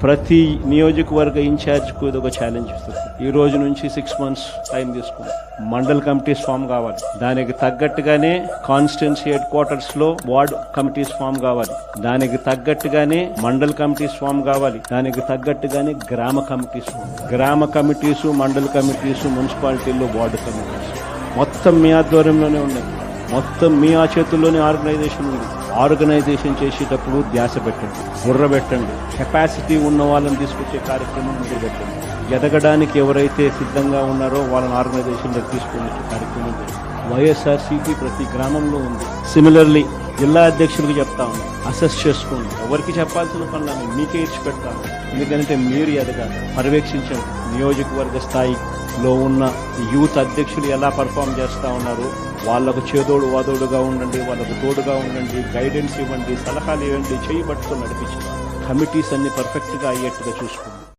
ప్రతి నియోజకవర్గ ఇన్ఛార్జ్కు ఇది ఒక ఛాలెంజ్ ఇస్తుంది. ఈ రోజు నుంచి 6 months టైం తీసుకున్నాం. మండల్ కమిటీస్ ఫామ్ కావాలి, దానికి తగ్గట్టుగానే కాన్స్టిట్యున్సీ హెడ్ క్వార్టర్స్ లో వార్డ్ కమిటీస్ ఫామ్ కావాలి, దానికి తగ్గట్టుగానే మండల్ కమిటీస్ ఫామ్ కావాలి, దానికి తగ్గట్టుగానే గ్రామ కమిటీస్, మండల్ కమిటీస్, మున్సిపాలిటీల్లో వార్డు కమిటీస్ మొత్తం మీ ఆధ్వర్యంలోనే ఉన్నాయి. మొత్తం మీ ఆ చేతుల్లోనే ఆర్గనైజేషన్ ఉంది. ఆర్గనైజేషన్ చేసేటప్పుడు ధ్యాస పెట్టండి, బుర్ర పెట్టండి, కెపాసిటీ ఉన్న వాళ్ళని తీసుకొచ్చే కార్యక్రమం ముందు పెట్టండి. ఎదగడానికి ఎవరైతే సిద్ధంగా ఉన్నారో వాళ్ళని ఆర్గనైజేషన్లో తీసుకునే కార్యక్రమం వైఎస్ఆర్సీపీ ప్రతి గ్రామంలో ఉంది. సిమిలర్లీ జిల్లా అధ్యక్షులకు చెప్తా ఉన్నాం, అసెస్ చేసుకోండి. ఎవరికి చెప్పాల్సిన పనులని మీకే ఇచ్చి పెడతాను. ఎందుకంటే మీరు ఎదగాలి, పర్యవేక్షించండి. నియోజకవర్గ స్థాయిలో ఉన్న యూత్ అధ్యక్షులు ఎలా పర్ఫామ్ చేస్తా ఉన్నారు, వాళ్ళకు చేదోడు వాదోడుగా ఉండండి, వాళ్ళకు తోడుగా ఉండండి, గైడెన్స్ ఇవ్వండి, సలహాలు ఇవ్వండి, చేయి పట్టుకొని నడిపించండి. కమిటీస్ అన్ని పర్ఫెక్ట్గా అయ్యేట్టుగా చూసుకోండి.